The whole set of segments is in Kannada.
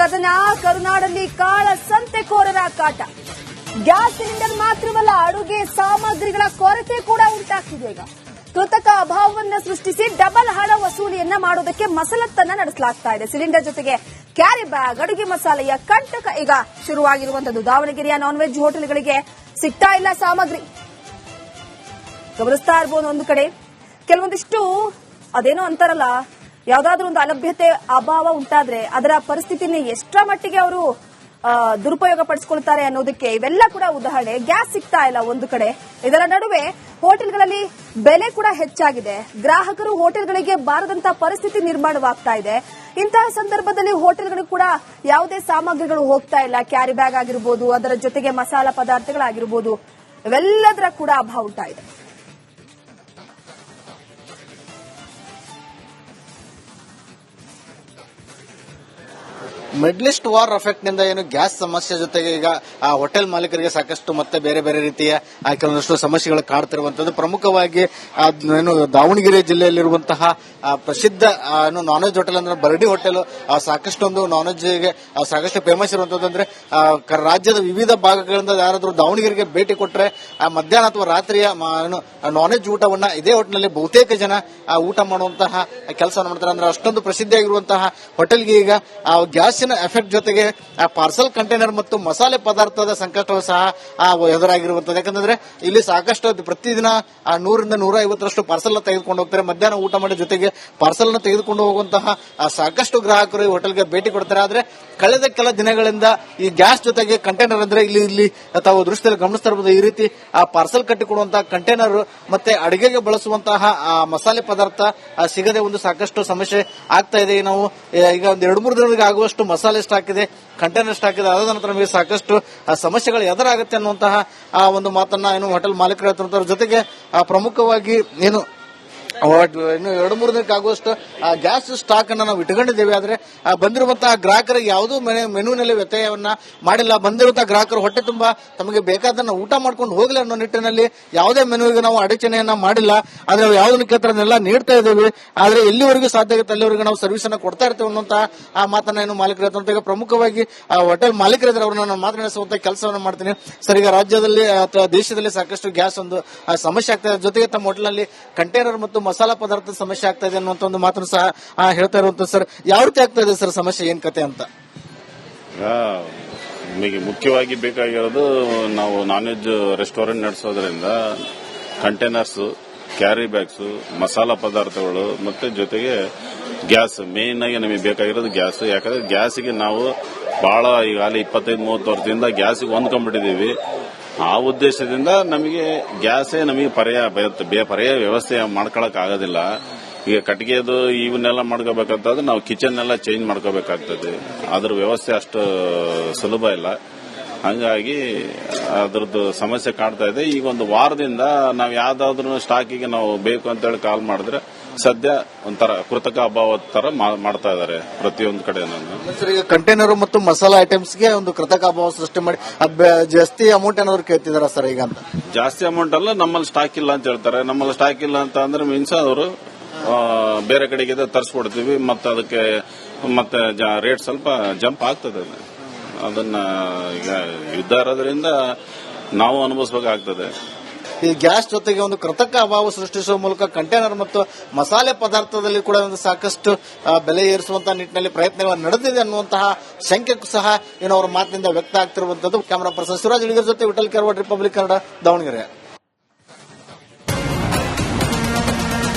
ಕದನ, ಕರುನಾಡಲ್ಲಿ ಕಾಳ ಸಂತೆಕೋರರ ಕಾಟ. ಗ್ಯಾಸ್ ಸಿಲಿಂಡರ್ ಮಾತ್ರವಲ್ಲ, ಅಡುಗೆ ಸಾಮಗ್ರಿಗಳ ಕೊರತೆ ಕೂಡ ಉಂಟಾಗ್ತಿದೆ. ಈಗ ಕೃತಕ ಅಭಾವವನ್ನು ಸೃಷ್ಟಿಸಿ ಡಬಲ್ ಹಣ ವಸೂಲಿಯನ್ನ ಮಾಡೋದಕ್ಕೆ ಮಸಲತ್ತನ್ನ ನಡೆಸಲಾಗ್ತಾ ಇದೆ. ಸಿಲಿಂಡರ್ ಜೊತೆಗೆ ಕ್ಯಾರಿ ಬ್ಯಾಗ್, ಅಡುಗೆ ಮಸಾಲೆಯ ಕಂಟಕ ಈಗ ಶುರುವಾಗಿರುವಂತದ್ದು. ದಾವಣಗೆರೆಯ ನಾನ್ ವೆಜ್ ಹೋಟೆಲ್ಗಳಿಗೆ ಸಿಗ್ತಾ ಇಲ್ಲ ಸಾಮಗ್ರಿ. ಗಮನಿಸ್ತಾ ಇರಬಹುದು. ಒಂದು ಕಡೆ ಕೆಲವೊಂದಿಷ್ಟು ಅದೇನೋ ಅಂತಾರಲ್ಲ, ಯಾವ್ದಾದ್ರೂ ಒಂದು ಅಲಭ್ಯತೆ ಅಭಾವ ಉಂಟಾದ್ರೆ ಅದರ ಪರಿಸ್ಥಿತಿನ ಎಷ್ಟರ ಮಟ್ಟಿಗೆ ಅವರು ದುರುಪಯೋಗ ಪಡಿಸಿಕೊಳ್ತಾರೆ ಅನ್ನೋದಕ್ಕೆ ಇವೆಲ್ಲ ಕೂಡ ಉದಾಹರಣೆ. ಗ್ಯಾಸ್ ಸಿಗ್ತಾ ಇಲ್ಲ ಒಂದು ಕಡೆ, ಇದರ ನಡುವೆ ಹೋಟೆಲ್ಗಳಲ್ಲಿ ಬೆಲೆ ಕೂಡ ಹೆಚ್ಚಾಗಿದೆ. ಗ್ರಾಹಕರು ಹೋಟೆಲ್ಗಳಿಗೆ ಬಾರದಂತಹ ಪರಿಸ್ಥಿತಿ ನಿರ್ಮಾಣವಾಗ್ತಾ ಇದೆ. ಇಂತಹ ಸಂದರ್ಭದಲ್ಲಿ ಹೋಟೆಲ್ಗಳು ಕೂಡ ಯಾವುದೇ ಸಾಮಗ್ರಿಗಳು ಹೋಗ್ತಾ ಇಲ್ಲ. ಕ್ಯಾರಿ ಬ್ಯಾಗ್ ಆಗಿರ್ಬೋದು, ಅದರ ಜೊತೆಗೆ ಮಸಾಲಾ ಪದಾರ್ಥಗಳಾಗಿರ್ಬೋದು, ಇವೆಲ್ಲದರ ಕೂಡ ಅಭಾವ ಉಂಟಾ ಇದೆ. ಮಿಡ್ಲ್ ಈಸ್ಟ್ ವಾರ್ ಎಫೆಕ್ಟ್ ನಿಂದ ಏನು ಗ್ಯಾಸ್ ಸಮಸ್ಯೆ ಜೊತೆಗೆ ಈಗ ಹೋಟೆಲ್ ಮಾಲೀಕರಿಗೆ ಸಾಕಷ್ಟು ಮತ್ತೆ ಬೇರೆ ಬೇರೆ ರೀತಿಯ ಕೆಲವೊಂದಷ್ಟು ಸಮಸ್ಯೆಗಳು ಕಾಡ್ತಿರುವಂತದ್ದು. ಪ್ರಮುಖವಾಗಿ ಏನು ದಾವಣಗೆರೆ ಜಿಲ್ಲೆಯಲ್ಲಿರುವಂತಹ ಪ್ರಸಿದ್ಧ ನಾನ್ ವೆಜ್ ಹೋಟೆಲ್ ಅಂದ್ರೆ ಬರಡಿ ಹೋಟೆಲ್ ಸಾಕಷ್ಟು ಒಂದು ನಾನ್ ವೆಜ್ಗೆ ಸಾಕಷ್ಟು ಫೇಮಸ್ ಇರುವಂತದ್ದು. ಅಂದ್ರೆ ರಾಜ್ಯದ ವಿವಿಧ ಭಾಗಗಳಿಂದ ಯಾರಾದ್ರೂ ದಾವಣಗೆರೆಗೆ ಭೇಟಿ ಕೊಟ್ಟರೆ ಮಧ್ಯಾಹ್ನ ಅಥವಾ ರಾತ್ರಿಯ ನಾನ್ ವೆಜ್ ಊಟವನ್ನ ಇದೇ ಹೋಟೆಲ್ನಲ್ಲಿ ಬಹುತೇಕ ಜನ ಊಟ ಮಾಡುವಂತಹ ಕೆಲಸ ಮಾಡ್ತಾರೆ. ಅಂದ್ರೆ ಅಷ್ಟೊಂದು ಪ್ರಸಿದ್ಧಿಯಾಗಿರುವಂತಹ ಹೋಟೆಲ್ಗೆ ಈಗ ಗ್ಯಾಸ್ ಎಫೆಕ್ಟ್ ಜೊತೆಗೆ ಪಾರ್ಸಲ್ ಕಂಟೈನರ್ ಮತ್ತು ಮಸಾಲೆ ಪದಾರ್ಥದ ಸಂಕಷ್ಟವೂ ಸಹ ಎದುರಾಗಿರುವಂತದ್ದು. ಯಾಕಂದ್ರೆ ಇಲ್ಲಿ ಸಾಕಷ್ಟು ಪ್ರತಿದಿನ 100ರಿಂದ 150ರಷ್ಟು ಪಾರ್ಸಲ್ ತೆಗೆದುಕೊಂಡು ಹೋಗ್ತಾರೆ. ಮಧ್ಯಾಹ್ನ ಊಟ ಮಾಡೋ ಜೊತೆಗೆ ಪಾರ್ಸಲ್ ನ ತೆಗೆದುಕೊಂಡು ಹೋಗುವಂತಹ ಸಾಕಷ್ಟು ಗ್ರಾಹಕರು ಈ ಹೋಟೆಲ್ಗೆ ಭೇಟಿ ಕೊಡ್ತಾರೆ. ಆದ್ರೆ ಕಳೆದ ಕೆಲ ದಿನಗಳಿಂದ ಈ ಗ್ಯಾಸ್ ಜೊತೆಗೆ ಕಂಟೈನರ್ ಅಂದ್ರೆ ಇಲ್ಲಿ ತಾವು ದೃಶ್ಯದಲ್ಲಿ ಗಮನಿಸ್ತಾ ಇರಬಹುದು. ಈ ರೀತಿ ಪಾರ್ಸಲ್ ಕಟ್ಟಿಕೊಡುವಂತಹ ಕಂಟೈನರ್ ಮತ್ತೆ ಅಡಿಗೆಗೆ ಬಳಸುವಂತಹ ಮಸಾಲೆ ಪದಾರ್ಥ ಸಿಗದೆ ಒಂದು ಸಾಕಷ್ಟು ಸಮಸ್ಯೆ ಆಗ್ತಾ ಇದೆ. ನಾವು ಈಗ ಒಂದು 2-3 ದಿನಗಳಿಗೆ ಆಗುವಷ್ಟು ಮಸಾಲೆ ಸ್ಟಾಕ್ ಇದೆ, ಕಂಟೈನರ್ ಸ್ಟಾಕ್ ಇದೆ. ಅದಾದ ನಂತರ ನಮಗೆ ಸಾಕಷ್ಟು ಸಮಸ್ಯೆಗಳು ಎದುರಾಗುತ್ತೆ ಅನ್ನುವಂತಹ ಒಂದು ಮಾತನ್ನ ಏನು ಹೋಟೆಲ್ ಮಾಲೀಕರು ಹೇಳ್ತಿರ್ತಾರೆ. ಜೊತೆಗೆ ಪ್ರಮುಖವಾಗಿ ಏನು 2-3 ದಿನಕ್ಕೆ ಆಗುವಷ್ಟು ಗ್ಯಾಸ್ ಸ್ಟಾಕ್ ಅನ್ನ ನಾವು ಇಟ್ಕೊಂಡಿದ್ದೇವೆ. ಆದ್ರೆ ಬಂದಿರುವಂತಹ ಗ್ರಾಹಕರಿಗೆ ಯಾವುದೂ ಮೆನುವಿನಲ್ಲಿ ವ್ಯತ್ಯಯವನ್ನ ಮಾಡಿಲ್ಲ. ಬಂದಿರುವಂತಹ ಗ್ರಾಹಕರು ಹೊಟ್ಟೆ ತುಂಬಾ ತಮಗೆ ಬೇಕಾದನ್ನ ಊಟ ಮಾಡ್ಕೊಂಡು ಹೋಗಲಿ ಅನ್ನೋ ನಿಟ್ಟಿನಲ್ಲಿ ಯಾವುದೇ ಮೆನುವಿಗೆ ನಾವು ಅಡಚಣೆಯನ್ನ ಮಾಡಿಲ್ಲ. ಆದ್ರೆ ಯಾವುದನ್ನು ಕೇಳ್ತಾರನ್ನೆಲ್ಲ ನೀಡ್ತಾ ಇದ್ದೇವೆ. ಆದ್ರೆ ಎಲ್ಲಿವರೆಗೂ ಸಾಧ್ಯ ಆಗುತ್ತೆ ಅಲ್ಲಿವರೆಗೂ ನಾವು ಸರ್ವಿಸ್ ಅನ್ನ ಕೊಡ್ತಾ ಇರ್ತೇವೆ ಅನ್ನುವಂತಹ ಆ ಮಾತನ್ನ ಏನು ಮಾಲೀಕರು ಹೇಳ್ತಾರೆ. ಈಗ ಪ್ರಮುಖವಾಗಿ ಹೋಟೆಲ್ ಮಾಲೀಕರಿದ್ರೆ ಅವ್ರನ್ನ ನಾನು ಮಾತನಾಡಿಸುವಂತ ಕೆಲಸವನ್ನ ಮಾಡ್ತೀನಿ. ಸರ್, ಈಗ ರಾಜ್ಯದಲ್ಲಿ ಅಥವಾ ದೇಶದಲ್ಲಿ ಸಾಕಷ್ಟು ಗ್ಯಾಸ್ ಒಂದು ಸಮಸ್ಯೆ ಆಗ್ತಾ ಇದೆ. ಜೊತೆಗೆ ತಮ್ಮ ಹೋಟೆಲ್ನಲ್ಲಿ ಕಂಟೈನರ್ ಮತ್ತು ಮಸಾಲಾ ಪದಾರ್ಥದ ಸಮಸ್ಯೆ ಆಗ್ತಾ ಇದೆ ಅನ್ನುವಂತ ಒಂದು ಮಾತನ್ನು ಸಹ ಹೇಳ್ತಾ ಇರುವಂತ. ಸರ್, ಯಾವ ರೀತಿ ಆಗ್ತಾ ಇದೆ ಸರ್ ಸಮಸ್ಯೆ, ಏನ್ ಕತೆ ಅಂತ? ನಮಗೆ ಮುಖ್ಯವಾಗಿ ಬೇಕಾಗಿರೋದು, ನಾವು ನಾನ್ ವೆಜ್ ರೆಸ್ಟೋರೆಂಟ್ ನಡೆಸೋದ್ರಿಂದ ಕಂಟೈನರ್ಸ್, ಕ್ಯಾರಿ ಬ್ಯಾಗ್ಸ್, ಮಸಾಲಾ ಪದಾರ್ಥಗಳು ಮತ್ತೆ ಜೊತೆಗೆ ಗ್ಯಾಸ್ ಮೇನ್ ಆಗಿ ನಮಗೆ ಬೇಕಾಗಿರೋದು ಗ್ಯಾಸ್. ಯಾಕಂದ್ರೆ ಗ್ಯಾಸ್ಗೆ ನಾವು ಬಹಳ ಈಗಾಗಲೇ 25-30 ವರ್ಷದಿಂದ ಗ್ಯಾಸ್ಗೆ ಹೊಂದ್ಕೊಂಡ್ಬಿಟ್ಟಿದೀವಿ. ಆ ಉದ್ದೇಶದಿಂದ ನಮಗೆ ಗ್ಯಾಸೇ ನಮಗೆ ಪರ್ಯಾಯ ವ್ಯವಸ್ಥೆ ಮಾಡ್ಕೊಳಕ್ ಆಗೋದಿಲ್ಲ. ಈಗ ಕಟ್ಟಿಗೆದು ಇವನ್ನೆಲ್ಲ ಮಾಡ್ಕೋಬೇಕಂತಂದ್ರೆ ನಾವು ಕಿಚನ್ ಎಲ್ಲ ಚೇಂಜ್ ಮಾಡ್ಕೋಬೇಕಾಗ್ತದೆ. ಅದ್ರ ವ್ಯವಸ್ಥೆ ಅಷ್ಟು ಸುಲಭ ಇಲ್ಲ. ಹಂಗಾಗಿ ಅದ್ರದ್ದು ಸಮಸ್ಯೆ ಕಾಡ್ತಾ ಇದೆ. ಈಗ ಒಂದು ವಾರದಿಂದ ನಾವು ಯಾವ್ದಾದ್ರು ಸ್ಟಾಕಿಗೆ ನಾವು ಬೇಕು ಅಂತ ಹೇಳಿ ಕಾಲ್ ಮಾಡಿದ್ರೆ ಸದ್ಯ ಒಂಥರ ಕೃತಕ ಅಭಾವ ತರ ಮಾಡ್ತಾ ಇದಾರೆ ಪ್ರತಿಯೊಂದು ಕಡೆ. ಈಗ ಕಂಟೈನರ್ ಮತ್ತು ಮಸಾಲಾ ಐಟಮ್ಸ್ಗೆ ಒಂದು ಕೃತಕ ಅಭಾವ ಸೃಷ್ಟಿ ಮಾಡಿ ಜಾಸ್ತಿ ಅಮೌಂಟ್ ಏನಾದ್ರು ಕೇಳ್ತಿದಾರ ಸರ್ ಈಗ ಅಂತ? ಜಾಸ್ತಿ ಅಮೌಂಟ್ ಅಲ್ಲ, ನಮ್ಮಲ್ಲಿ ಸ್ಟಾಕ್ ಇಲ್ಲ ಅಂತ ಹೇಳ್ತಾರೆ. ನಮ್ಮಲ್ಲಿ ಸ್ಟಾಕ್ ಇಲ್ಲ ಅಂತ ಅಂದ್ರೆ ಮೀನ್ಸ್ ಅವರು ಬೇರೆ ಕಡೆಗೆ ತರಿಸ್ಕೊಡ್ತೀವಿ. ಮತ್ತೆ ಅದಕ್ಕೆ ಮತ್ತೆ ರೇಟ್ ಸ್ವಲ್ಪ ಜಂಪ್ ಆಗ್ತದೆ. ಅದನ್ನ ಈಗ ಯುದ್ಧ ಇರೋದ್ರಿಂದ ನಾವು ಅನುಭವಿಸಬೇಕಾಗ್ತದೆ. ಈ ಗ್ಯಾಸ್ ಜೊತೆಗೆ ಒಂದು ಕೃತಕ ಅಭಾವ ಸೃಷ್ಟಿಸುವ ಮೂಲಕ ಕಂಟೈನರ್ ಮತ್ತು ಮಸಾಲೆ ಪದಾರ್ಥದಲ್ಲಿ ಕೂಡ ಒಂದು ಸಾಕಷ್ಟು ಬೆಲೆ ಏರಿಸುವಂತಹ ನಿಟ್ಟಿನಲ್ಲಿ ಪ್ರಯತ್ನಗಳು ನಡೆದಿದೆ ಅನ್ನುವಂತಹ ಶಂಕೆಗೂ ಸಹ ಏನು ಅವರ ಮಾತಿನಿಂದ ವ್ಯಕ್ತ ಆಗ್ತಿರುವಂತದ್ದು. ಕ್ಯಾಮರಾ ಪರ್ಸನ್ ಸುರಾಜ್ ಇಳಿಗರ್ ಜೊತೆ ವಿಠಲ್ ಕೆರವಾಡ್, ರಿಪಬ್ಲಿಕ್ ಕನ್ನಡ, ದಾವಣಗೆರೆ.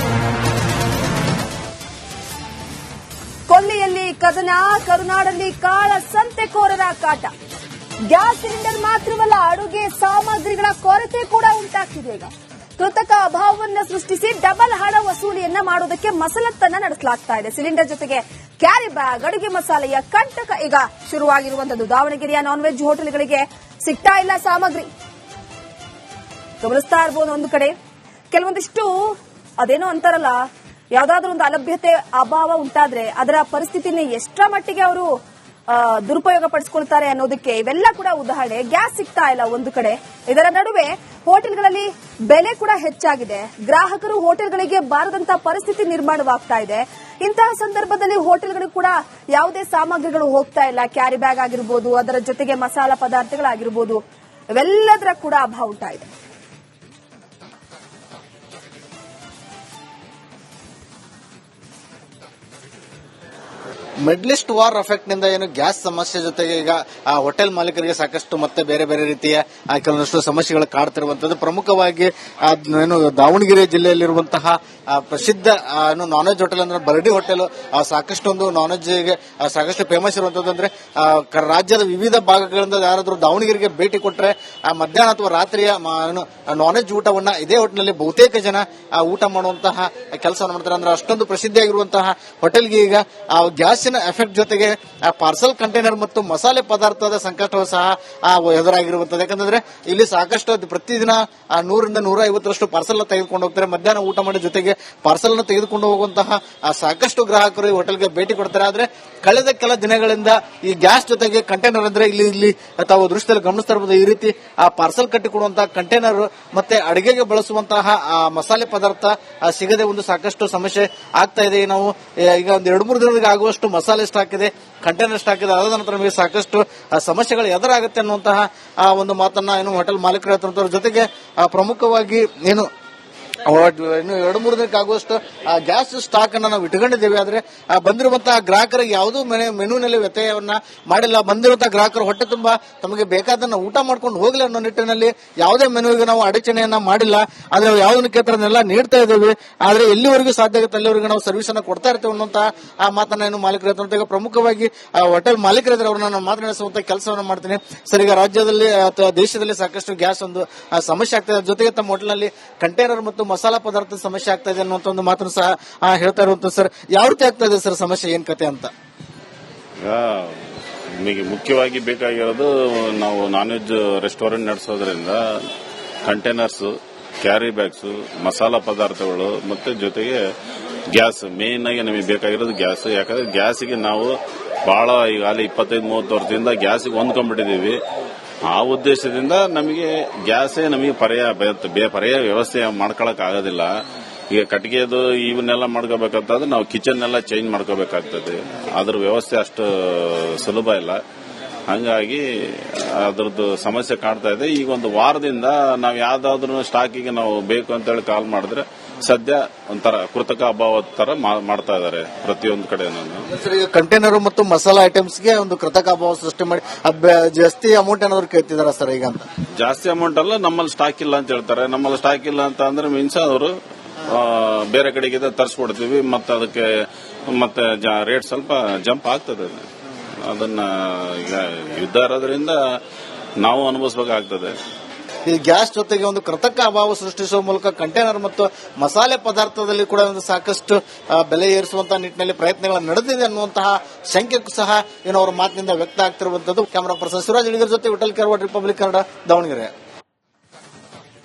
ಕೊಲ್ಲಿಯಲ್ಲಿ ಕದನ, ಕರುನಾಡಲ್ಲಿ ಕಾಳ ಸಂತೆಕೋರರ ಕಾಟ. ಗ್ಯಾಸ್ ಸಿಲಿಂಡರ್ ಮಾತ್ರವಲ್ಲ, ಅಡುಗೆ ಸಾಮಗ್ರಿಗಳ ಕೊರತೆ ಕೂಡ ಉಂಟಾಗ್ತಿದೆ. ಈಗ ಕೃತಕ ಅಭಾವವನ್ನು ಸೃಷ್ಟಿಸಿ ಡಬಲ್ ಹಣ ವಸೂಲಿಯನ್ನ ಮಾಡೋದಕ್ಕೆ ಮಸಲತ್ತನ್ನ ನಡೆಸಲಾಗ್ತಾ ಇದೆ. ಸಿಲಿಂಡರ್ ಜೊತೆಗೆ ಕ್ಯಾರಿ ಬ್ಯಾಗ್, ಅಡುಗೆ ಮಸಾಲೆಯ ಕಂಟಕ ಈಗ ಶುರುವಾಗಿರುವಂತದ್ದು. ದಾವಣಗೆರೆಯ ನಾನ್ ವೆಜ್ ಹೋಟೆಲ್ಗಳಿಗೆ ಸಿಗ್ತಾ ಇಲ್ಲ ಸಾಮಗ್ರಿ. ಗಮನಿಸ್ತಾ ಇರಬಹುದು. ಒಂದು ಕಡೆ ಕೆಲವೊಂದಿಷ್ಟು ಅದೇನೋ ಅಂತಾರಲ್ಲ, ಯಾವ್ದಾದ್ರೂ ಒಂದು ಅಲಭ್ಯತೆ ಅಭಾವ ಉಂಟಾದ್ರೆ ಅದರ ಪರಿಸ್ಥಿತಿನ ಎಷ್ಟರ ಮಟ್ಟಿಗೆ ಅವರು ದುರುಪಯೋಗ ಪಡಿಸ್ಕೊಳ್ತಾರೆ ಅನ್ನೋದಕ್ಕೆ ಇವೆಲ್ಲ ಕೂಡ ಉದಾಹರಣೆ. ಗ್ಯಾಸ್ ಸಿಗ್ತಾ ಇಲ್ಲ ಒಂದು ಕಡೆ, ಇದರ ನಡುವೆ ಹೋಟೆಲ್ಗಳಲ್ಲಿ ಬೆಲೆ ಕೂಡ ಹೆಚ್ಚಾಗಿದೆ. ಗ್ರಾಹಕರು ಹೋಟೆಲ್ಗಳಿಗೆ ಬಾರದಂತ ಪರಿಸ್ಥಿತಿ ನಿರ್ಮಾಣವಾಗ್ತಾ ಇದೆ. ಇಂತಹ ಸಂದರ್ಭದಲ್ಲಿ ಹೋಟೆಲ್ಗಳಿಗೆ ಕೂಡ ಯಾವುದೇ ಸಾಮಗ್ರಿಗಳು ಹೋಗ್ತಾ ಇಲ್ಲ. ಕ್ಯಾರಿ ಬ್ಯಾಗ್ ಆಗಿರ್ಬೋದು, ಅದರ ಜೊತೆಗೆ ಮಸಾಲಾ ಪದಾರ್ಥಗಳಾಗಿರ್ಬೋದು, ಇವೆಲ್ಲದರ ಕೂಡ ಅಭಾವ ಉಂಟಾ ಇದೆ. ಮಿಡ್ಲಿಸ್ಟ್ ವಾರ್ ಎಫೆಕ್ಟ್ ನಿಂದ ಏನು ಗ್ಯಾಸ್ ಸಮಸ್ಯೆ ಜೊತೆಗೆ ಈಗ ಹೋಟೆಲ್ ಮಾಲೀಕರಿಗೆ ಸಾಕಷ್ಟು ಮತ್ತೆ ಬೇರೆ ಬೇರೆ ರೀತಿಯ ಕೆಲವೊಂದಷ್ಟು ಸಮಸ್ಯೆಗಳು ಕಾಡ್ತಿರುವಂತದ್ದು. ಪ್ರಮುಖವಾಗಿ ಏನು ದಾವಣಗೆರೆ ಜಿಲ್ಲೆಯಲ್ಲಿರುವಂತಹ ಪ್ರಸಿದ್ಧ ನಾನ್ ವೆಜ್ ಹೋಟೆಲ್ ಅಂದ್ರೆ ಬರಡಿ ಹೋಟೆಲ್ ಸಾಕಷ್ಟು ಒಂದು ನಾನ್ ವೆಜ್ಗೆ ಸಾಕಷ್ಟು ಫೇಮಸ್ ಇರುವಂತದ್ದು. ಅಂದ್ರೆ ರಾಜ್ಯದ ವಿವಿಧ ಭಾಗಗಳಿಂದ ಯಾರಾದ್ರೂ ದಾವಣಗೆರೆಗೆ ಭೇಟಿ ಕೊಟ್ಟರೆ ಮಧ್ಯಾಹ್ನ ಅಥವಾ ರಾತ್ರಿಯ ನಾನ್ ವೆಜ್ ಊಟವನ್ನ ಇದೇ ಹೋಟೆಲ್ನಲ್ಲಿ ಬಹುತೇಕ ಜನ ಊಟ ಮಾಡುವಂತಹ ಕೆಲಸ ಮಾಡ್ತಾರೆ. ಅಂದ್ರೆ ಅಷ್ಟೊಂದು ಪ್ರಸಿದ್ಧಿಯಾಗಿರುವಂತಹ ಹೋಟೆಲ್ಗೆ ಈಗ ಗ್ಯಾಸ್ ಎಫೆಕ್ಟ್ ಜೊತೆಗೆ ಪಾರ್ಸಲ್ ಕಂಟೈನರ್ ಮತ್ತು ಮಸಾಲೆ ಪದಾರ್ಥದ ಸಂಕಷ್ಟವೂ ಸಹ ಎದುರಾಗಿರುವಂತದ್ದು. ಯಾಕಂದ್ರೆ ಇಲ್ಲಿ ಸಾಕಷ್ಟು ಪ್ರತಿದಿನ 100ರಿಂದ 150ರಷ್ಟು ಪಾರ್ಸಲ್ ತೆಗೆದುಕೊಂಡು ಹೋಗ್ತಾರೆ. ಮಧ್ಯಾಹ್ನ ಊಟ ಮಾಡಿ ಜೊತೆಗೆ ಪಾರ್ಸಲ್ ಅನ್ನು ತೆಗೆದುಕೊಂಡು ಹೋಗುವಂತಹ ಸಾಕಷ್ಟು ಗ್ರಾಹಕರು ಈ ಹೋಟೆಲ್ಗೆ ಭೇಟಿ ಕೊಡ್ತಾರೆ. ಆದ್ರೆ ಕಳೆದ ಕೆಲ ದಿನಗಳಿಂದ ಈ ಗ್ಯಾಸ್ ಜೊತೆಗೆ ಕಂಟೈನರ್ ಅಂದ್ರೆ ಇಲ್ಲಿ ತಾವು ದೃಶ್ಯದಲ್ಲಿ ಗಮನಿಸ್ತಾ ಇರಬಹುದು. ಈ ರೀತಿ ಪಾರ್ಸಲ್ ಕಟ್ಟಿಕೊಡುವಂತಹ ಕಂಟೈನರ್ ಮತ್ತೆ ಅಡಿಗೆಗೆ ಬಳಸುವಂತಹ ಮಸಾಲೆ ಪದಾರ್ಥ ಸಿಗದೆ ಒಂದು ಸಾಕಷ್ಟು ಸಮಸ್ಯೆ ಆಗ್ತಾ ಇದೆ. ನಾವು ಈಗ ಒಂದು 2-3 ದಿನಗಳಿಗೆ ಆಗುವಷ್ಟು ಮಸಾಲೆ ಸ್ಟಾಕ್ ಇದೆ, ಕಂಟೈನರ್ ಸ್ಟಾಕ್ ಇದೆ. ಅದಾದ ನಂತರ ನಮಗೆ ಸಾಕಷ್ಟು ಸಮಸ್ಯೆಗಳು ಎದುರಾಗುತ್ತೆ ಅನ್ನುವಂತಹ ಒಂದು ಮಾತನ್ನ ಏನು ಹೋಟೆಲ್ ಮಾಲೀಕರು ಹೇಳ್ತಾರೆ. ಜೊತೆಗೆ ಪ್ರಮುಖವಾಗಿ ಏನು 2-3 ದಿನಕ್ಕೆ ಆಗುವಷ್ಟು ಗ್ಯಾಸ್ ಸ್ಟಾಕ್ ಅನ್ನ ನಾವು ಇಟ್ಕೊಂಡಿದ್ದೇವೆ. ಆದ್ರೆ ಬಂದಿರುವಂತಹ ಗ್ರಾಹಕರಿಗೆ ಯಾವುದೂ ಮೆನುವಿನಲ್ಲಿ ವ್ಯತ್ಯಯವನ್ನ ಮಾಡಿಲ್ಲ. ಬಂದಿರುವಂತಹ ಗ್ರಾಹಕರು ಹೊಟ್ಟೆ ತುಂಬಾ ತಮಗೆ ಬೇಕಾದನ್ನ ಊಟ ಮಾಡ್ಕೊಂಡು ಹೋಗ್ಲಿ ಅನ್ನೋ ನಿಟ್ಟಿನಲ್ಲಿ ಯಾವುದೇ ಮೆನುವಿಗೆ ನಾವು ಅಡಚಣೆಯನ್ನ ಮಾಡಿಲ್ಲ. ಆದ್ರೆ ಯಾವುದನ್ನು ಕೇಳ್ತಾರನ್ನೆಲ್ಲ ನೀಡ್ತಾ ಇದ್ದೇವೆ. ಆದ್ರೆ ಎಲ್ಲಿವರೆಗೂ ಸಾಧ್ಯ ಆಗುತ್ತೆ ಅಲ್ಲಿವರೆಗೂ ನಾವು ಸರ್ವಿಸ್ ಅನ್ನ ಕೊಡ್ತಾ ಇರ್ತೇವೆ ಅನ್ನುವಂತಹ ಆ ಮಾತನ್ನ ಏನು ಮಾಲೀಕರು ಹೇಳ್ತಾರೆ. ಈಗ ಪ್ರಮುಖವಾಗಿ ಹೋಟೆಲ್ ಮಾಲೀಕರಿದ್ರೆ ಅವ್ರನ್ನ ನಾನು ಮಾತನಾಡಿಸುವಂತ ಕೆಲಸವನ್ನ ಮಾಡ್ತೀನಿ. ಸರ್, ಈಗ ರಾಜ್ಯದಲ್ಲಿ ಅಥವಾ ದೇಶದಲ್ಲಿ ಸಾಕಷ್ಟು ಗ್ಯಾಸ್ ಒಂದು ಸಮಸ್ಯೆ ಆಗ್ತದೆ. ಜೊತೆಗೆ ತಮ್ಮ ಹೋಟೆಲ್ನಲ್ಲಿ ಕಂಟೈನರ್ ಮತ್ತು ಮಸಾಲಾ ಪದಾರ್ಥದ ಸಮಸ್ಯೆ ಆಗ್ತಾ ಇದೆ ಅನ್ನುವಂತ ಒಂದು ಮಾತನ್ನು ಸಹ ಹೇಳ್ತಾ ಇರುವಂತ. ಸರ್, ಯಾವ ರೀತಿ ಆಗ್ತಾ ಇದೆ ಸರ್ ಸಮಸ್ಯೆ, ಏನ್ ಕತೆ ಅಂತ? ನಿಮಗೆ ಮುಖ್ಯವಾಗಿ ಬೇಕಾಗಿರೋದು, ನಾವು ನಾನ್ ವೆಜ್ ರೆಸ್ಟೋರೆಂಟ್ ನಡೆಸೋದ್ರಿಂದ ಕಂಟೈನರ್ಸ್, ಕ್ಯಾರಿ ಬ್ಯಾಗ್ಸ್, ಮಸಾಲಾ ಪದಾರ್ಥಗಳು ಮತ್ತೆ ಜೊತೆಗೆ ಗ್ಯಾಸ್ ಮೇನ್ ಆಗಿ ನಮಗೆ ಬೇಕಾಗಿರೋದು ಗ್ಯಾಸ್. ಯಾಕಂದ್ರೆ ಗ್ಯಾಸಿಗೆ ನಾವು ಬಹಳ ಈಗಾಗಲೇ 25-30 ವರ್ಷದಿಂದ ಗ್ಯಾಸಿಗೆ ಹೊಂದ್ಕೊಂಡ್ಬಿಟ್ಟಿದೀವಿ. ಆ ಉದ್ದೇಶದಿಂದ ನಮಗೆ ಗ್ಯಾಸೇ ನಮಗೆ ಪರ್ಯಾಯ ವ್ಯವಸ್ಥೆ ಮಾಡ್ಕೊಳಕ್ ಆಗೋದಿಲ್ಲ. ಈಗ ಕಟ್ಟಿಗೆದು ಇವನ್ನೆಲ್ಲ ಮಾಡ್ಕೋಬೇಕಂತಂದ್ರೆ ನಾವು ಕಿಚನ್ ಎಲ್ಲ ಚೇಂಜ್ ಮಾಡ್ಕೋಬೇಕಾಗ್ತದೆ. ಅದ್ರ ವ್ಯವಸ್ಥೆ ಅಷ್ಟು ಸುಲಭ ಇಲ್ಲ. ಹಂಗಾಗಿ ಅದ್ರದ್ದು ಸಮಸ್ಯೆ ಕಾಡ್ತಾ ಇದೆ. ಈಗ ಒಂದು ವಾರದಿಂದ ನಾವು ಯಾವ್ದಾದ್ರು ಸ್ಟಾಕಿಗೆ ನಾವು ಬೇಕು ಅಂತ ಹೇಳಿ ಕಾಲ್ ಮಾಡಿದ್ರೆ ಸದ್ಯ ಒಂಥರ ಕೃತಕ ಅಭಾವ ತರ ಮಾಡ್ತಾ ಇದಾರೆ ಪ್ರತಿಯೊಂದು ಕಡೆ. ಈಗ ಕಂಟೈನರ್ ಮತ್ತು ಮಸಾಲಾ ಐಟಮ್ಸ್ಗೆ ಒಂದು ಕೃತಕ ಅಭಾವ ಸೃಷ್ಟಿ ಮಾಡಿ ಜಾಸ್ತಿ ಅಮೌಂಟ್ ಏನಾದ್ರು ಕೇಳ್ತಿದಾರ ಸರ್ ಈಗ ಅಂತ? ಜಾಸ್ತಿ ಅಮೌಂಟ್ ಅಲ್ಲ, ನಮ್ಮಲ್ಲಿ ಸ್ಟಾಕ್ ಇಲ್ಲ ಅಂತ ಹೇಳ್ತಾರೆ. ನಮ್ಮಲ್ಲಿ ಸ್ಟಾಕ್ ಇಲ್ಲ ಅಂತ ಅಂದ್ರೆ ಮೀನ್ಸ್ ಅವರು ಬೇರೆ ಕಡೆಗೆ ತರಿಸ್ಕೊಡ್ತೀವಿ, ಮತ್ತೆ ಅದಕ್ಕೆ ಮತ್ತೆ ರೇಟ್ ಸ್ವಲ್ಪ ಜಂಪ್ ಆಗ್ತದೆ. ಅದನ್ನ ಈಗ ಯುದ್ಧ ಇರೋದ್ರಿಂದ ನಾವು ಅನುಭವಿಸಬೇಕಾಗ್ತದೆ. ಈ ಗ್ಯಾಸ್ ಜೊತೆಗೆ ಒಂದು ಕೃತಕ ಅಭಾವ ಸೃಷ್ಟಿಸುವ ಮೂಲಕ ಕಂಟೈನರ್ ಮತ್ತು ಮಸಾಲೆ ಪದಾರ್ಥದಲ್ಲಿ ಕೂಡ ಒಂದು ಸಾಕಷ್ಟು ಬೆಲೆ ಏರಿಸುವಂತಹ ನಿಟ್ಟಿನಲ್ಲಿ ಪ್ರಯತ್ನಗಳು ನಡೆದಿದೆ ಅನ್ನುವಂತಹ ಶಂಕೆಗೂ ಸಹ ಅವರ ಮಾತಿನಿಂದ ವ್ಯಕ್ತ ಆಗ್ತಿರುವಂತದ್ದು. ಕ್ಯಾಮರಾ ಪರ್ಸನ್ ಶಿವರಾಜ್ ಜೊತೆ ವಿಠಲ್ ಕೆರವಾಡ್, ರಿಪಬ್ಲಿಕ್ ಕನ್ನಡ, ದಾವಣಗೆರೆ.